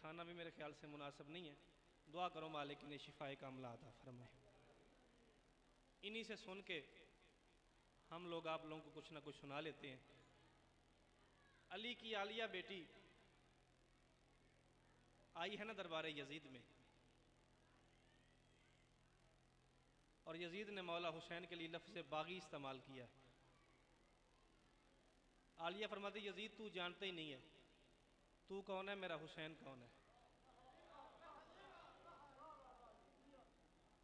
बिठाना भी मेरे ख्याल से मुनासिब नहीं है। दुआ करो मालिक ने शिफाए कामला अता फरमाए। इन्हीं से सुन के हम लोग आप लोगों को कुछ ना कुछ सुना लेते हैं। अली की आलिया बेटी आई है ना दरबार यजीद में, और यजीद ने मौला हुसैन के लिए लफ्ज़ बागी इस्तेमाल किया। आलिया फरमाती यजीद तू जानता ही नहीं है, तू कौन है, मेरा हुसैन कौन है।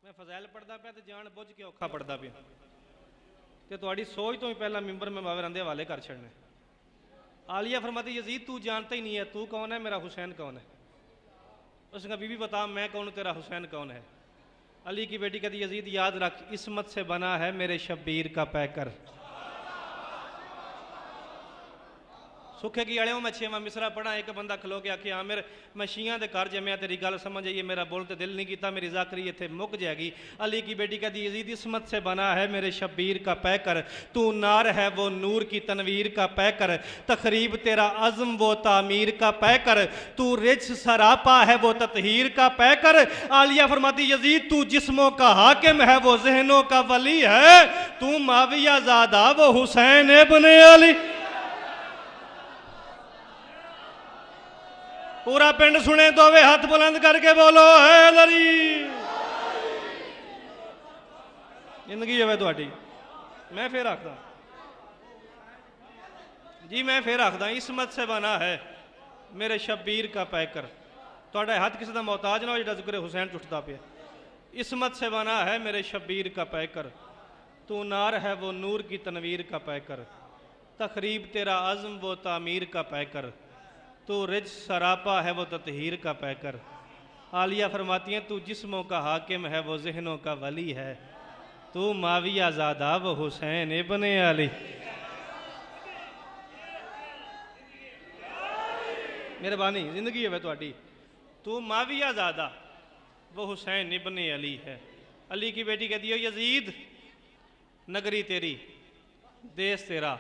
मैं फज़ैल पढ़दा पे तो जान बुझ के औखा पढ़दा पे ते तुहाडी सोच तो ही पहला मिंबर में बाबर आंदे हवाले कर छड़ने। आलिया फरमाती यजीद तू जानता ही नहीं है, तू कौन है, मेरा हुसैन कौन है। उसने कहा बीबी बता मैं कौन, तेरा हुसैन कौन है। अली की बेटी कहती यजीद याद रख इस्मत से बना है मेरे शब्बीर का पैकर। सुखे की अड़ियों मैं 6वां मिसरा पढ़ा, एक बंदा खलो के आखे आमिर मैं शियां दे घर जमया, तेरी गल समझ आइए, मेरा बोलते दिल नहीं किया, मेरी जाकरी इत्थे मुक जाएगी। अली की बेटी कहती यजीद इस्मत से बना है मेरे शब्बीर का पैकर, तू नार है वो नूर की तनवीर का पैकर, तकरीब तेरा अज़्म वो तामीर का पैकर, तू रिज सरापा है वो ततहीर का पैकर। आलिया फरमाती यजीद तू जिस्मों का हाकिम है वो जहनों का वली है, तू माविया ज़ादा वो हुसैन इब्न अली। पूरा पिंड सुने तो वे हाथ बुलंद करके बोलो है लरी। जिंदगी है थोड़ी। मैं फिर आखदा जी, मैं फिर आखदा इस्मत से बना है मेरे शब्बीर का पैकर। थोड़ा हाथ किसी का मोहताज ना हो जो जिक्र हुसैन उठता पे। इस्मत से बना है मेरे शब्बीर का पैकर, तू नार है वो नूर की तनवीर का पैकर, तकरीब तेरा अज़्म वो तामीर का पैकर, तू रिज सरापा है वो ततहीर का पैकर। आलिया फरमाती हैं तू जिस्मों का हाकिम है वो जहनों का वली है, तू माविया ज़ादा वो हुसैन इब्न अली। मेहरबानी जिंदगी है थोड़ी। तू माविया ज़ादा वो हुसैन इब्न अली है। अली की बेटी कहती है यजीद नगरी तेरी, देश तेरा,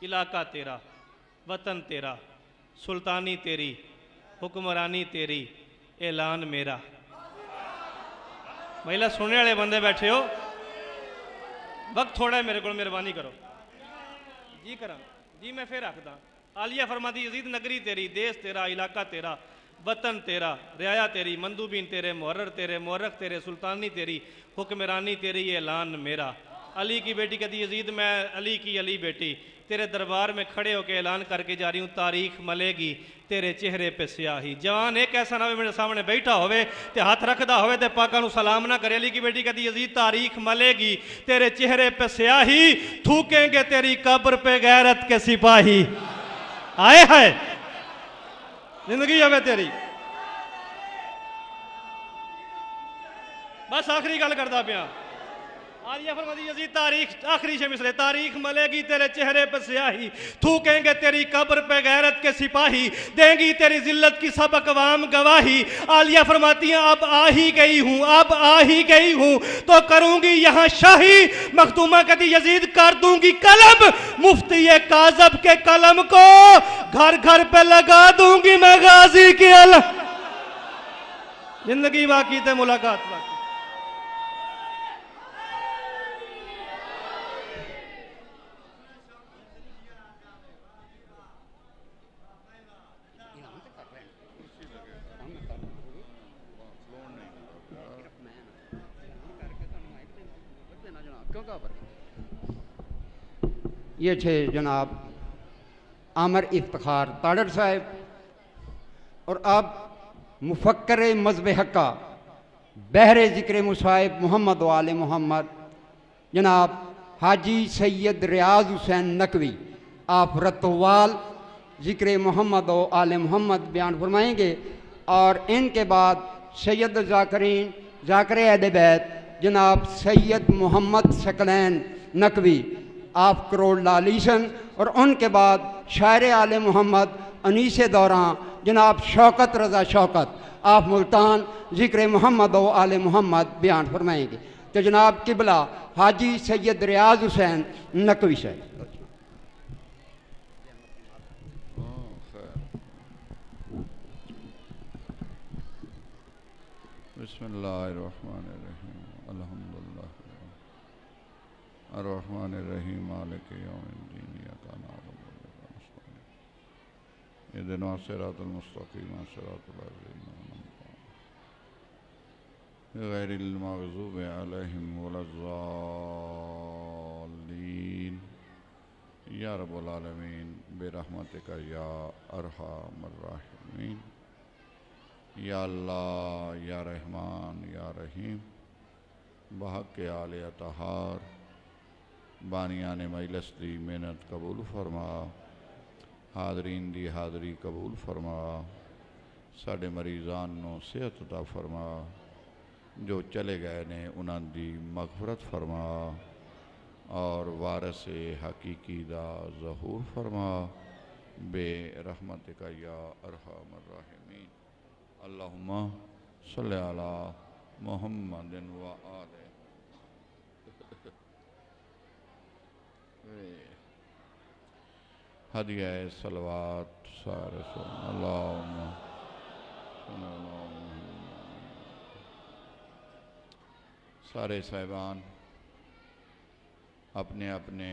इलाका तेरा, वतन तेरा, सुल्तानी तेरी, हुक्मरानी तेरी, ऐलान मेरा। महिला सुनने वाले बंदे बैठे हो, वक्त थोड़ा है मेरे को, मेहरबानी करो जी। करा जी मैं फिर आखदा। आलिया फरमाती यजीद नगरी तेरी, देश तेरा, इलाका तेरा, वतन तेरा, रियाया तेरी, मंदूबीन तेरे, मुहर्रर तेरे, मुअर्रख तेरे, सुल्तानी तेरी, हुक्मरानी तेरी, ऐलान मेरा। अली की बेटी कहती यजीद मैं अली की अली बेटी तेरे दरबार में खड़े होकर ऐलान करके जा रही हूँ, तारीख मलेगी तेरे चेहरे पे स्याही। जवान एक ऐसा ना हो मेरे सामने बैठा होवे ते हाथ रखदा होवे ते पाका सलाम ना करे। अली की बेटी कहती यजीद तारीख मलेगी तेरे चेहरे पे स्याही, थूकेंगे तेरी कब्र पे गैरत के सिपाही। आए है जिंदगी है तेरी। बस आखिरी गल करदा पिया। आलिया फरमाती यजीद तारीख आखिरी से मिसरे, तारीख मलेगी तेरे चेहरे पर स्याही, थूकेंगे तेरी कब्र पे गैरत के सिपाही, देंगी तेरी जिल्लत की सब अकवाम गवाही। आलिया फरमाती है अब आ ही गई हूँ, अब आ ही गई हूँ तो करूंगी यहाँ शाही। मखदूमा कहती यजीद कर दूंगी कलम, मुफ्ती काज़ब के कलम को घर घर पे लगा दूंगी मैं गाजी के अलम। जिंदगी बाकी थे मुलाकात बाकी। ये थे जनाब आमिर इफ्तिखार ताड़र साहब। और अब मुफक्कर मज़हब हक्का बहरे ज़िक्र मुसाहिब मोहम्मद वाले मोहम्मद जनाब हाजी सैयद रियाज हुसैन नकवी आप रतवाल ज़िक्र मोहम्मद व आले मोहम्मद बयान फरमाएंगे। और इनके बाद सैयद ज़ाकरीन ज़ाकर अहले बैत जनाब सैयद मोहम्मद सकलैन नकवी आप करोड़ लालीसन। और उनके बाद शायर आले मोहम्मद अनीस दौरान जनाब शौकत रज़ा शौकत आप मुल्तान ज़िक्र मोहम्मद व आले मोहम्मद बयान फरमाएंगे। तो जनाब किबला हाजी सैयद रियाज हुसैन नकवी साहब। बिस्मिल्लाहिर्रहमानिर्रहीम अल्हम्दुलिल्लाह अर्रहमानिर्रहीम मालिकि यौमिद्दीन इय्याका नअबुदु व इय्याका नस्तईन इहदिना सिरातल मुस्तक़ीम सिरातल लज़ीना अनअमता अलैहिम गैरिल मग़ज़ूबि अलैहिम वलज़्ज़ालीन या रब्बल आलमीन बिरहमतिका या अरहमर राहिमीन या अल्लाह या रहमान या रहीम बहक़ आले अतहार बानियाने मजलिस दी मेहनत कबूल फरमा हाज़रीन दी हाज़री कबूल फरमा साडे मरीज़ान नूं सेहत अता फरमा जो चले गए ने उन्हां दी मग़फ़िरत फरमा और वारिस हकीकी दा ज़हूर फरमा बे रहमतिका या अरहमर राहिमीन अल्लाहुम्मा सल्लि अला मुहम्मदिन व आले हदिया सलवात सारे अल्लाहुम्मा सारे साहिबान अपने अपने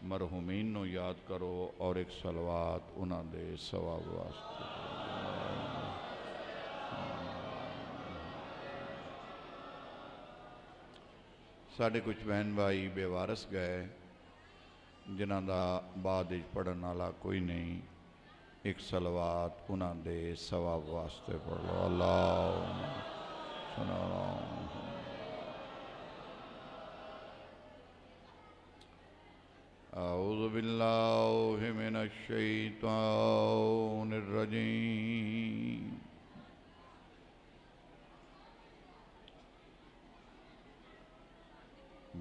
मरहूमीन नूं याद करो और एक सलवात उन्हां दे सवाब वास्ते साढ़े कुछ बहन भाई बेवारस गए जिन्हां दा बाद पढ़न वाला कोई नहीं एक सलवात उन्हां दे सवाब वास्ते पढ़ लो अल्लाहुम्मा अऊज़ु बिल्लाहि मिनश शैतानिर रजीम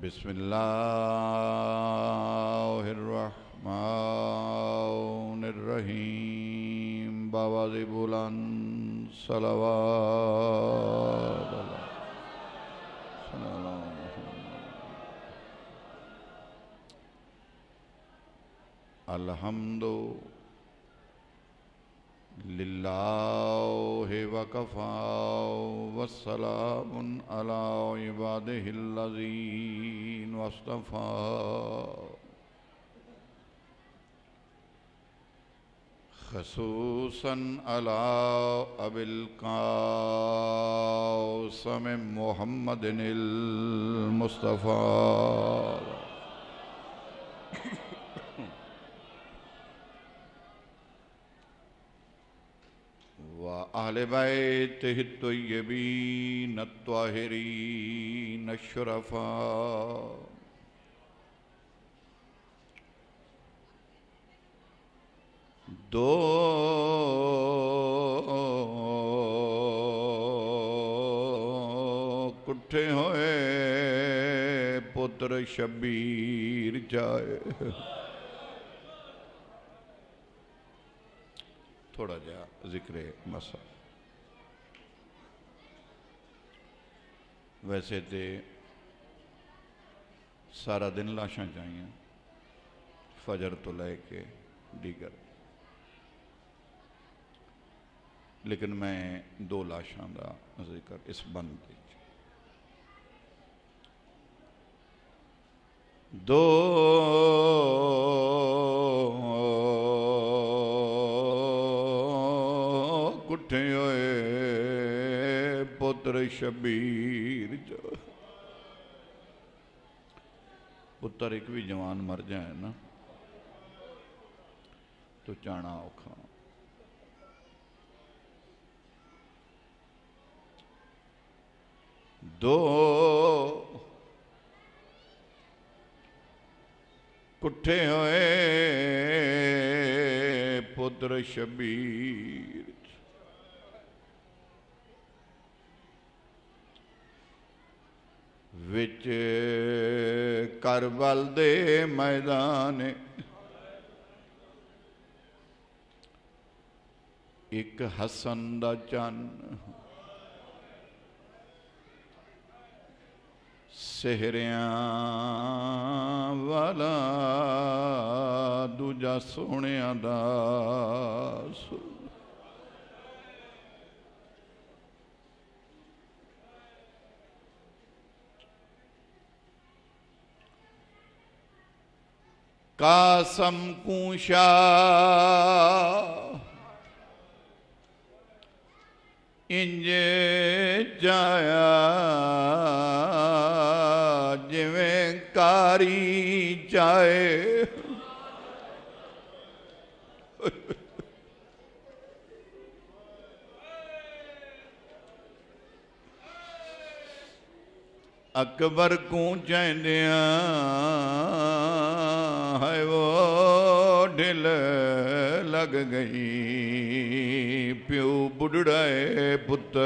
बिस्मिल्लाहिर्रहमानिर्रहीम बावाज़े बुलंद सलावत अल्हम्दु लिल्लाहि वकफ़ा वस्सलामुन अला इबादिहिल्लज़ीन वस्तफ़ा ख़ुसूसन अला अबिल क़ासिम मुहम्मदिनिल मुस्तफ़ा व अहले बैतिहि त्वय्यबीन अत्ताहिरीन अश्शरफ़ा दो कुट्ठे होए पुत्र शबीर जाए थोड़ा जा जिक्र मसा वैसे तो सारा दिन लाशां चाहिए फजर तो लैके दीगर लेकिन मैं दो लाशां का जिक्र इस बंद दो कुट्ठे होए पुत्र शबीर पुत्र एक भी जवान मर जाए ना तो चाणा औखा दो कुट्ठे होए पुत्र शबीर विच करबल दे मैदान एक हसन दा चन सेहरियां वाला दूजा सोहणियां दा कासम कूशा इंज जाया जिवें कारी जाए। अकबर को चैंदिया है वो ढिल लग गई प्यो बुढ़ाए पुत्र।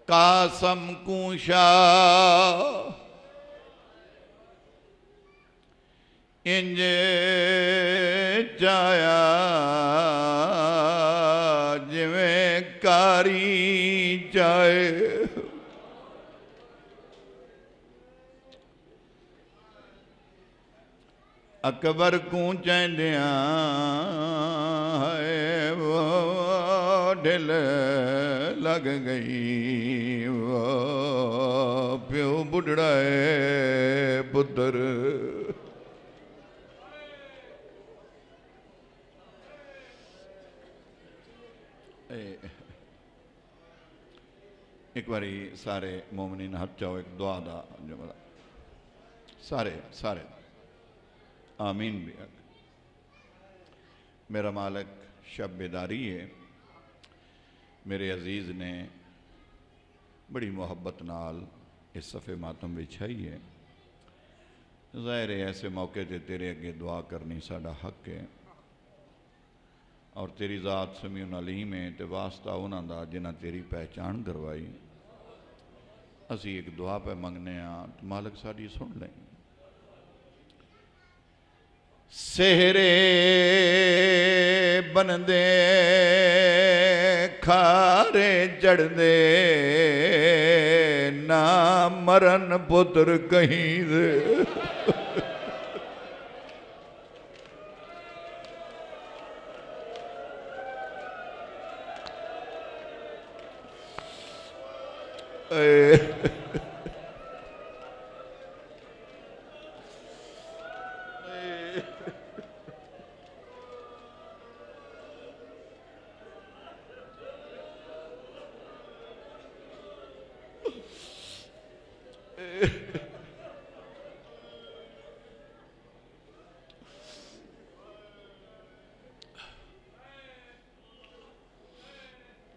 कासम कूशा इंज जाया जिवें कारी जाए। अकबर को चैंदिया है वो ढिल लग गई वो प्यो बुढ़ाए पुत्र। एक बारी सारे मोमिनीन हाथ चाहो एक दुआ दा जुमला सारे सारे आमीन भी अग। मेरा मालिक शब बेदारी है, मेरे अजीज़ ने बड़ी मोहब्बत नाल इस सफ़े मातम बिछाई है। ज़ाहिर है ऐसे मौके ते तेरे अगे दुआ करनी साडा हक है और तेरी ज़ात समीउन अलीम है ते वास्ता उन्हां दा जिन्हां तेरी पहचान करवाई। असी एक दुआ पे मंगने तो मालिक साडी सुन लें। सेहरे बनदे खारे चढ़दे ना मरन पुत्र कहीं दे।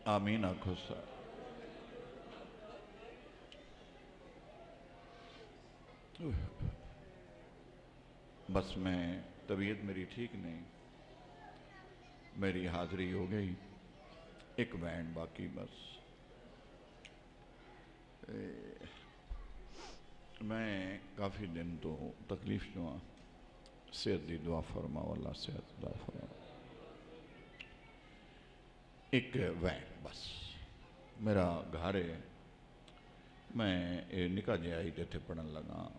आमीन आखो सा। बस मैं तबीयत मेरी ठीक नहीं, मेरी हाज़िरी हो गई, एक बैंड बाकी बस। मैं काफ़ी दिन तो तकलीफ जो हाँ सेहत की दुआ फरमा वाला सेहत दुआ फरमा एक वैन बस मेरा घर है। मैं ये निका जिहा ही इत्थे पढ़न लगा,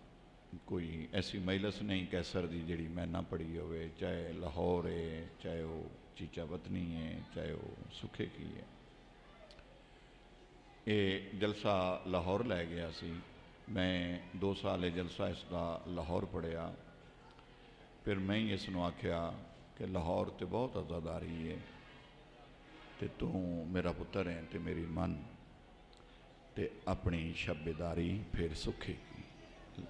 कोई ऐसी मजलिस नहीं कैसर दी जिहड़ी मैं ना पढ़ी होवे, चाहे लाहौर है, चाहे वो चीचा वतनी है, चाहे वो सुखे की है। ये जलसा लाहौर लै गया सी, मैं 2 साल ये जलसा इसका लाहौर पढ़िया। फिर मैं ही इसनों आख्या कि लाहौर तो बहुत आज़ादारी है ते तू मेरा पुत्र है ते मेरी मन ते अपनी शब्बेदारी फिर सुखे की ते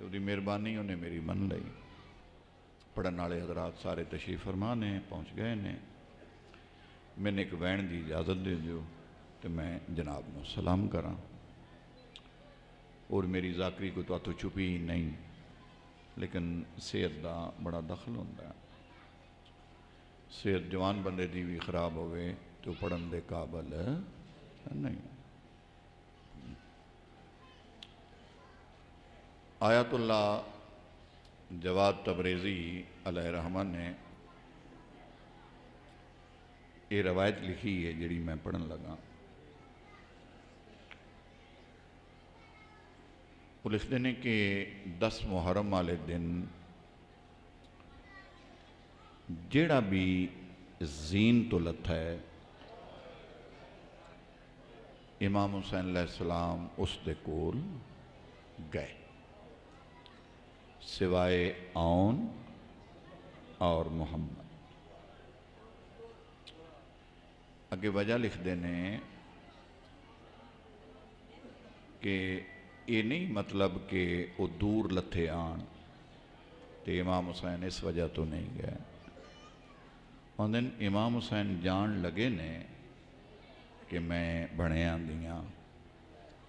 उहदी मेहरबानी उन्हें मेरी मन लई। पढ़न वाले हजरात सारे तशरीफ फरमा ने पहुँच गए ने। मैंने एक वैन की इजाज़त दे दो तो मैं जनाब को सलाम करा। और मेरी जाकरी को तो छुपी ही नहीं, लेकिन सेहत का बड़ा दखल होता है। सेहत जवान बंदे की भी खराब होवे तो पढ़न दे काबल नहीं। आयतुल्ला जवाद तबरेज़ी अलैहिर्रहमा ने ये रवायत लिखी है जिहड़ी मैं पढ़न लगा। वो लिखते हैं कि 10 मुहर्रम वाले दिन जेड़ा भी जीन तो लथा है इमाम हुसैन अलैहिस्सलाम उस दे कोल गए सिवाय औन और मुहम्मद। अगे वजह लिखते हैं कि ये नहीं मतलब कि वो दूर लथे आन तो इमाम हुसैन इस वजह तो नहीं गए। उस दिन इमाम हुसैन जान लगे ने कि मैं बणिया दियाँ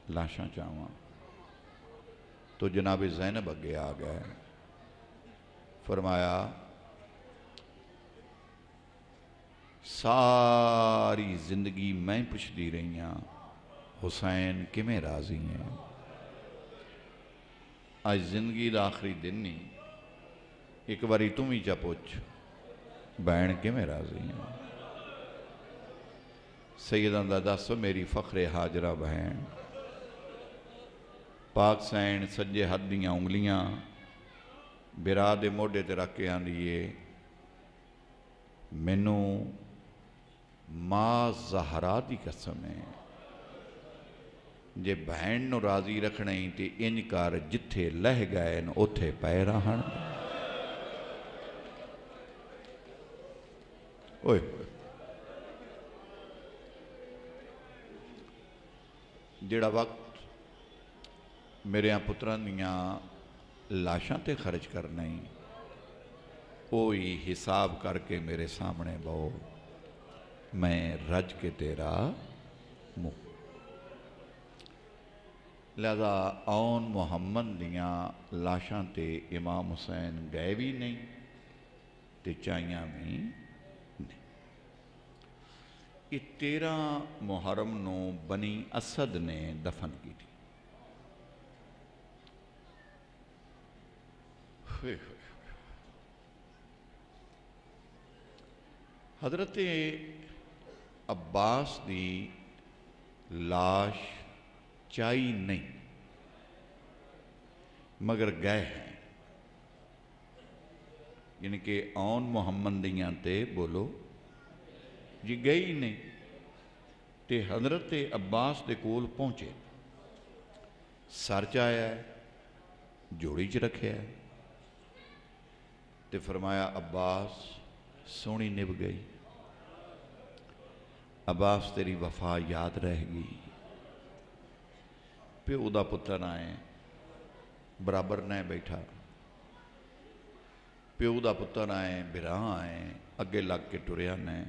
लाशां चावां तो जनाब ज़ैनब अगे आ गए। फरमाया सारी जिंदगी मैं पुछती रही हाँ हुसैन किमें राजी है। आज जिंदगी का आखिरी दिन नहीं एक बारी तुम ही चा पुछ भैन किमें राजी है। सैयदां दा दस मेरी फखरे हाजरा बहन पाक सैन सज्जे हथ दियां उंगलियां बिरा दे मोढे ते रख के आंदी है मैनू मां ज़हरा दी कसम है जे बहन नू राजी रखना ही तो इंज कर जिथे लह गए न उथे पै रहन। ओए जिहड़ा वक्त मेरे पुत्रां दियां लाशां ते खर्च करना ही वो ही हिसाब करके मेरे सामने बहु मैं रज के तेरा मुँह। लिहाजा औन मुहम्मद दियां लाशां ते इमाम हुसैन गए भी नहीं ते चाहियां भी नहीं। ये 13 मुहर्रम नू बनी असद ने दफन की थी। हजरत अब्बास की लाश चाई नहीं मगर गए हैं यानी कि औन मुहम्मद दियां ते बोलो जी गई नहीं ते हजरत अब्बास दे कोल पहुंचे सर च आया है जोड़ी च रखे है ते फरमाया अब्बास सोहनी निभ गई अब्बास तेरी वफा याद रहेगी। प्यो दा पुत्र आए बराबर ने बैठा प्यो दा पुत्र आए बिरा आए अगे लग के टुरिया ने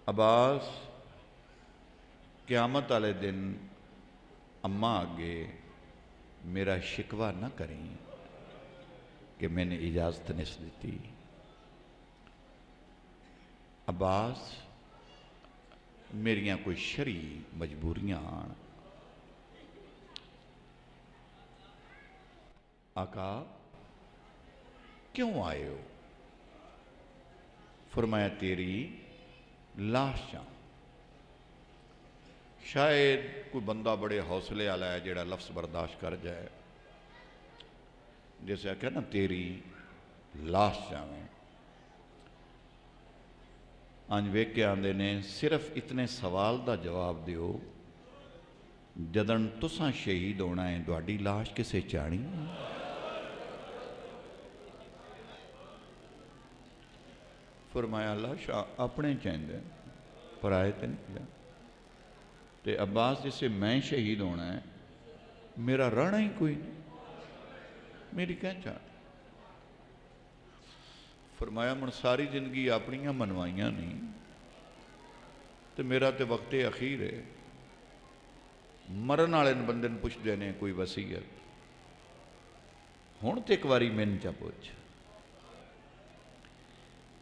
अब्बास क़यामत वाले दिन अम्मा अगे मेरा शिकवा ना करी कि मैंने इजाजत नहीं दी। अब्बास मेरिया कोई शरी मजबूरियां आन आका क्यों आए हो। फरमाया तेरी लाश चाह। शायद कोई बंदा बड़े हौसले वाला है जेड़ा लफ्ज़ बर्दाश्त कर जाए जैसे आख्या ना तेरी लाश चावें अंज वेख के आंदे ने सिर्फ इतने सवाल का जवाब दियो जदन तुसां शहीद होना है तुहाडी लाश किसे चाणी। फरमाया लाशा अपने चाहिए पराए तो नहीं ते अब्बास जिसे मैं शहीद होना है मेरा रहना ही कोई नहीं मेरी क्या चाह। फरमाया मुझ सारी जिंदगी अपनियां मनवाइया नहीं तो मेरा तो वक्त अखीर है मरन वाले बंदे पुछते ने कोई वसीयत हुण तो एक बारी मैन चा पुछ।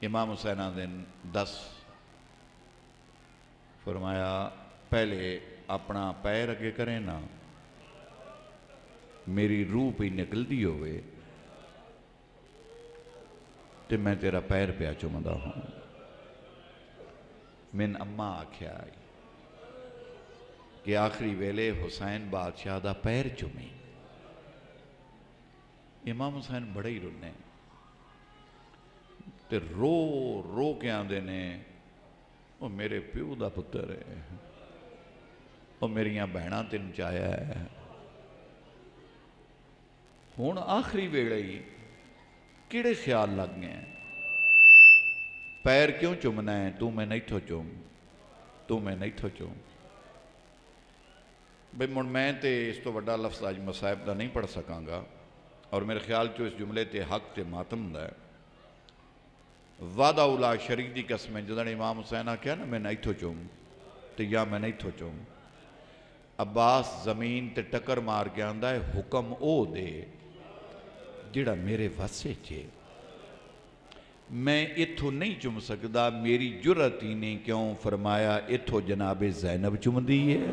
इमाम हुसैन दिन 10 फरमाया पहले अपना पैर अगे करें ना मेरी रूह पी निकलती होवे ते मैं तेरा पैर पिया चुमदा हूँ। मैन अम्मा आख्या कि आखिरी वेले हुसैन बादशाह का पैर चुमी। इमाम हुसैन बड़े ही रुने ते रो रो के आंदे ने, वो मेरे प्यो का पुत्र है, वो मेरिया भैणां तेन चाया है। हुण आखिरी वेले ही किहड़े ख्याल लग गए, पैर क्यों चुमना है, तू मैं नहीं थो चुम, तू मैं नहीं थो चुम। बई मुड़ मैं तो इस तो वड्डा लफ्ज़ अज मसाहिब का नहीं पढ़ सकांगा, और मेरे ख्याल चो इस जुमले ते हक ते मातम दा है। वादा उला शरीक की कसम है, जदन इमाम हुसैन आख्या ना मैं नहीं थो चुम, तो या मैं नहीं थो चुम, अब्बास जमीन ते टक्कर मार के आंदा है, हुक्म ओ दे जिहड़ा मेरे वसे चे, मैं इथों नहीं चुम सकता, मेरी जुरत ही नहीं। क्यों? फरमाया इथों जनाबे जैनब चुमदी है।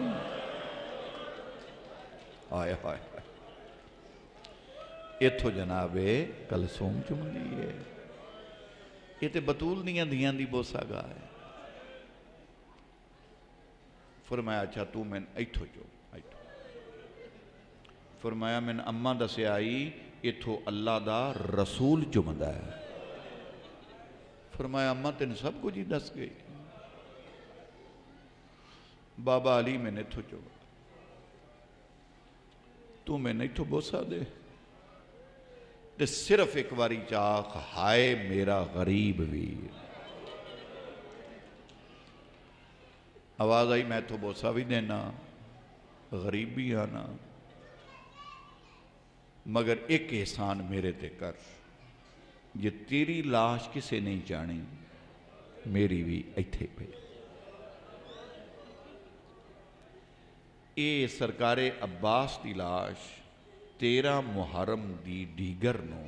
आए हाय, इथों जनाबे कलसूम चुमदी है। ये तो बतूल दियां धियां दी बोसा गा है। फरमाया अच्छा तू मैं इथों चुम, फरमाया मैंने अम्मा दसिया आई इथों अल्लाह दा रसूल चुमदा है। फरमाया अम्मा तेन सब कुछ ही दस गई। बाबा अली मैंने इथों चुम, तू मैंने इथों बोसा दे। ते सिर्फ एक बारी चाख, हाय मेरा गरीब वीर। आवाज आई मैं तो बोसा भी देना, गरीब भी आना, मगर एक एहसान मेरे ते कर, जे तेरी लाश किसे नहीं जानी, मेरी भी इत्थे पे। ये सरकारे अब्बास की लाश 13 मुहर्रम की डीगर नो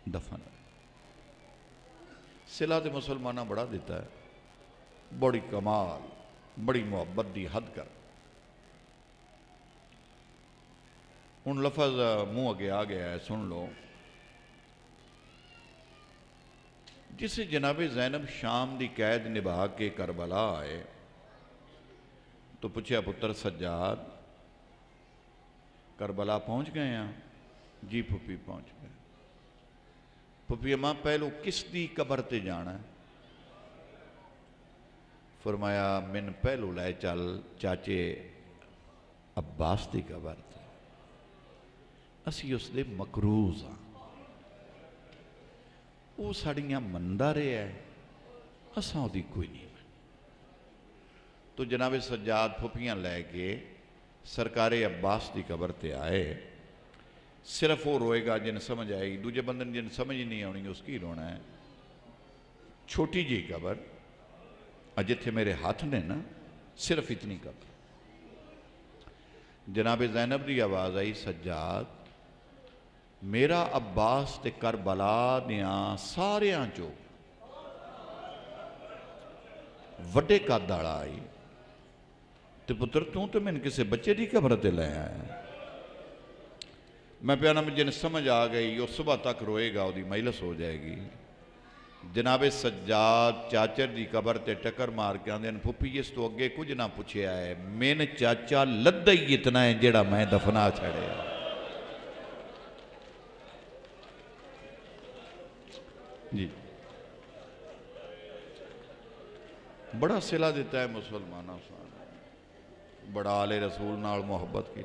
दफन। सिला तो मुसलमाना बड़ा दिता है, बड़ी कमाल, बड़ी मुहब्बत की हद कर। हुण लफज मुंह अगे आ गया है, सुन लो। जिसे जनाबे जैनब शाम की कैद निभा के करबला आए, तो पूछया पुत्र सज्जाद करबला पहुंच गए हैं? जी फुफी पहुंच गए। फुफी अम्मा पहलू किस दी कबर ते जाना है? फरमाया मैन पहलू लै चल चाचे अब्बास की कबर ते, असी उसदे मकरूज हाँ, वो साड़ियां मनदा रहा है, असां उहदी कोई नहीं। तो जनाबे सज्जाद फुफियां लैके सरकारे अब्बास की कबर ते आए। सिर्फ वो रोएगा जिन समझ आएगी, दूजे बंदे ने जिन समझ ही नहीं आनी उसकी रोना है। छोटी जी कबर, जिथे मेरे हाथ ने ना, सिर्फ इतनी कबर। जनाबे जैनब की आवाज़ आई सज्जाद मेरा अब्बास ते करबला दियां सारियां चो वड्डे कद वाला आई, तो पुत्र तू तो मैंने किसी बच्चे की कबर ते ले आया। मैं प्याना में जिन समझ आ गई, वो सुबह तक रोएगा, उसकी मजलिस हो जाएगी। जनाबे सज्जाद चाचर की कबर ते टक्कर मार के आंदे फुफी इस तो अगे कुछ ना पूछया है, मैन चाचा लद्दा ही इतना है जेड़ा मैं दफना छड़िया। जी बड़ा सिला दिता है मुसलमाना, बड़ा आले रसूल नाल मुहब्बत की।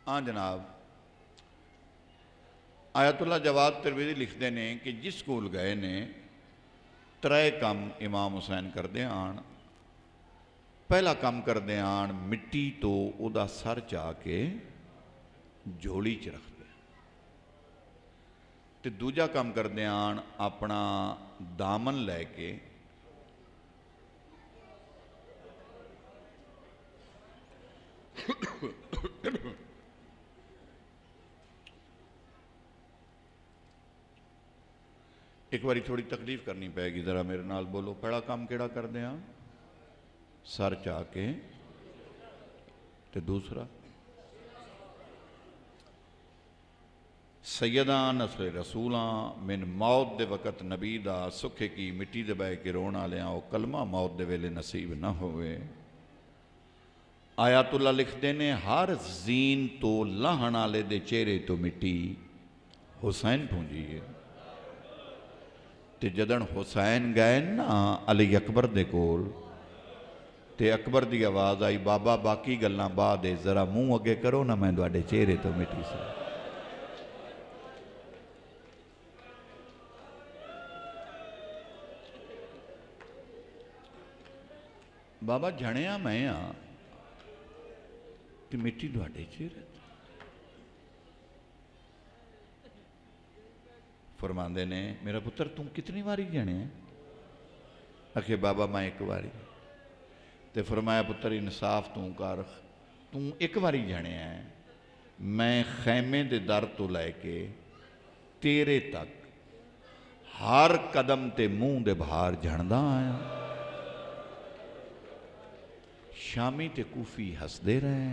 हाँ जनाब, आयतुल्ला जवाद त्रिवेदी लिखते हैं कि जिस स्कूल गए ने त्रै काम इमाम हुसैन करते आन। पहला काम करते आन मिट्टी तो उदा सर चा के झोली च रखते, ते दूजा काम करते आन अपना दामन लैके एक बारी थोड़ी तकलीफ करनी पैगी, जरा मेरे नाल बोलो। पहला काम केड़ा करते हैं? सर चा के, ते दूसरा सैयदा नस्ल रसूलां मिन मौत दे वक़्त नबी दा सुखे की मिट्टी दे बह के रोण वालियां वो कलमा मौत दे वेले नसीब न होवे। आयातुल्ला लिखते ने हर जीन तो लाहण वाले दे चेहरे तो मिट्टी हुसैन पूंजी है। ते जदन हुसैन गए ना अली अकबर दे कोल ते अकबर दी आवाज़ आई, बाबा बाकी गल्लां बाद जरा मुंह अगे करो ना, मैं तुहाडे चेहरे तो मिट्टी सा। बाबा जणिया मैं हाँ कि मिट्टी तुहाडे चेहरे। फरमांदे ने मेरा पुत्र तू कितनी बारी जने? आखे बाबा मैं एक बारी। ते फरमाया पुत्र इंसाफ तू कर, तू एक बारी जने है, मैं खैमे दे दर तो लैके तेरे तक हर कदम ते मुंह दे बाहर झणदा आया। शामी ते कूफी हसदे रहे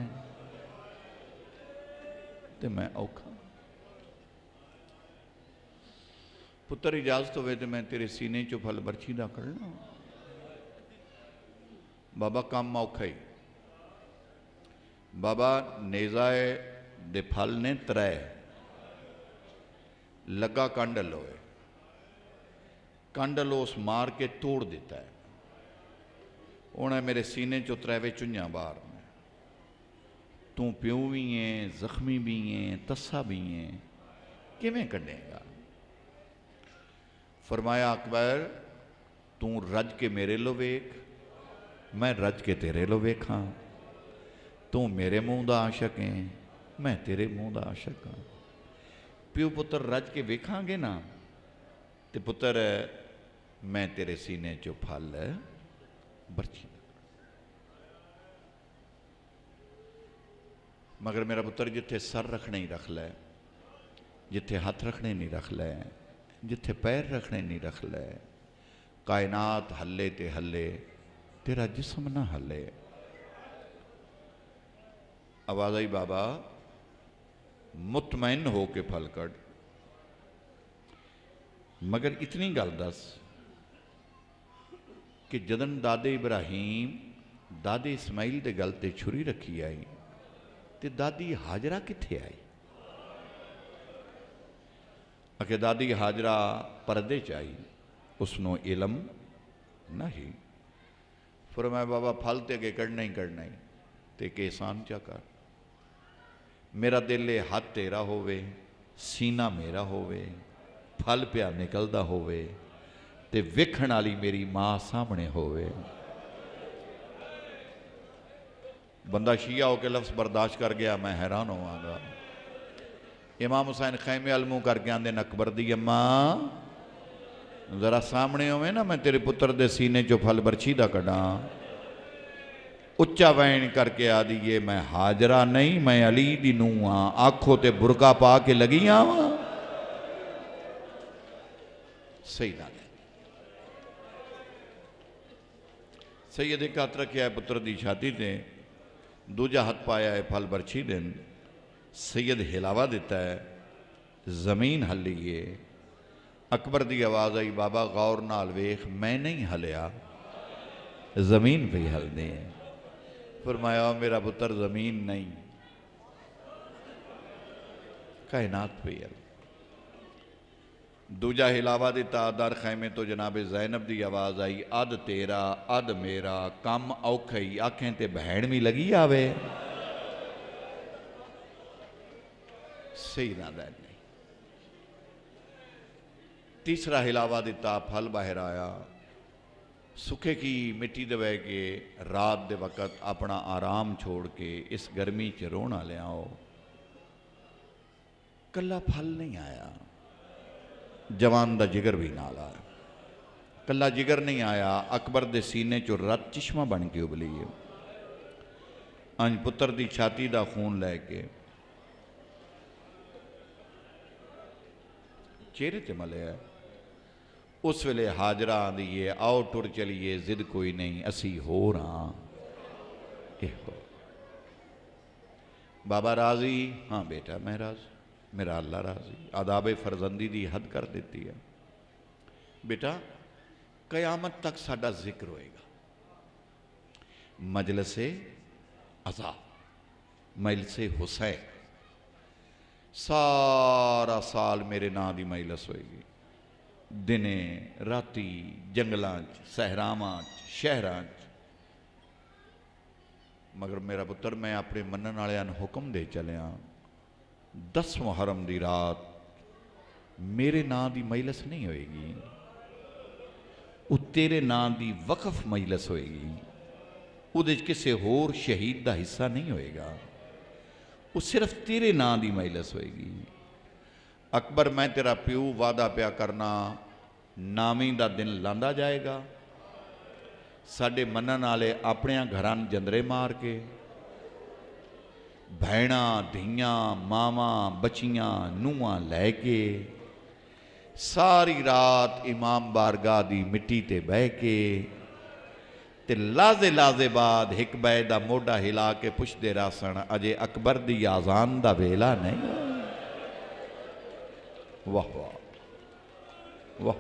ते मैं औखा। पुत्र इजाजत हो तो मैं तेरे सीने चो फल बरछी दा करना। बाबा काम औखा ही। बाबा नेजाए दे फल ने त्रै लगा कांडल होए, कांडल उस मार के तोड़ देता है। उन्हें मेरे सीने चो त्रैवे चुंझा बाहर ने। तू प्यो भी है, जख्मी भी है, तस्सा भी है, किवें कढ़ेगा? फरमाया अकबर तू रज के मेरे लो वेख, मैं रज के तेरे लो वेखा। तू मेरे मुंह दा आशक है, मैं तेरे मुंह दा आशक हाँ। प्यो पुत्र रज के वेखांगे ना ते पुत्र मैं तेरे सीने चो फल बरछी। मगर मेरा पुत्र जिथे सर रखने ही रख लै, जिथे हाथ रखने नहीं रख लै, जिथे पैर रखने नहीं रख लै। कायनात हल्ले ते हल्ले, तेरा जिस्म ना हल्ले। आवाज आई बाबा मुतमैन हो के फल कड़। मगर इतनी गल दस कि जदन दादे इब्राहिम दादे इस्माइल दे गल ते छुरी रखी आई ते दादी हाजरा किथे आई? आखे दादी हाजरा परदे च आई, उसनो इलम नहीं। फरमाया बाबा फल ते अगे कढ़ना ही कढ़ना ही, ते के एहसान चा कर। मेरा दिल हाथ तेरा होवे, सीना मेरा होवे, फल पिया निकलदा होवे ते वेखण वाली मेरी मां सामने होवे। बंदा शिया होकर लफ्ज बर्दाश्त कर गया, मैं हैरान होवांगा। इमाम हुसैन खैमे अलमू करके आंदे अकबर दी अम्मा जरा सामने होवे ना, मैं तेरे पुत्र दे सीने चो फल बरछी दा कढ़ा। उच्चा वैन करके आ दिए मैं हाजरा नहीं, मैं अली दी नूं हाँ। आखो ते बुरका पा के लगी आवा। सही गल है। सैयद एक हाथ रखिया है पुत्र दी छाती ते, दूजा हाथ पाया है फल बरछी दिन। सैयद हिलावा दिता है, जमीन हली है। अकबर दी आवाज आई बाबा गौर नाल वेख, मैं नहीं हलिया, जमीन पे हलने है। फरमाया मेरा पुत्र जमीन नहीं, कायनात पे हल। दूजा हिलावा दिता दर खैमे तो जनाबे जैनब दी आवाज आई, अद तेरा अद मेरा कम औखा ही, आखें ते बहन भी लगी आवे। सही ना नहीं। तीसरा हिलावा दिता फल बाहर आया। सुखे की मिट्टी दबे के रात दे वक़्त अपना आराम छोड़ के इस गर्मी च रोना ले आओ। कला फल नहीं आया, जवान दा जिगर भी नाल आया। कला जिगर नहीं आया, अकबर दे सीने चो रत चिश्मा बन के उबली है। अंज पुत्र दी छाती दा खून लैके चेहरे ते मलिया। उस वेले हाजरा आंदी है, आओ टुर चलिए, जिद कोई नहीं, असी हो रहा। बाबा राजी? हाँ बेटा मैं राजी। मेरा अल्लाह राजी। आदाब फरजंदी की हद कर दी है। बेटा कयामत तक साडा जिक्र होएगा, मजलसे अज़ा, मजलसे हुसैन, सारा साल मेरे नां की मजलस होएगी। दिने राती जंगलों सहरावां शहरां। मगर मेरा पुत्र मैं अपने मनन वालियां नूं हुक्म दे चलिया, 10 मुहर्रम की रात मेरे नां की मजलस नहीं होएगी, वो तेरे नां की वक्फ मजलस होएगी। उहदे च किसी होर शहीद का हिस्सा नहीं होएगा, वो सिर्फ तेरे नां की मजलस होएगी। अकबर मैं तेरा प्यो वादा पिया करना, नामी का दिन लांदा जाएगा। साडे मनन वाले अपने घरां जंदरे मार के, भैणा धियां मावां बचियां नूहां लैके सारी रात इमाम बारगाह की मिट्टी ते बह के ते लाजे लाजे बाद एक बै दा मोढा हिला के पुछदे रह सन, अजे अकबर दी आज़ान दा वेला नहीं। वाह वाह वाह।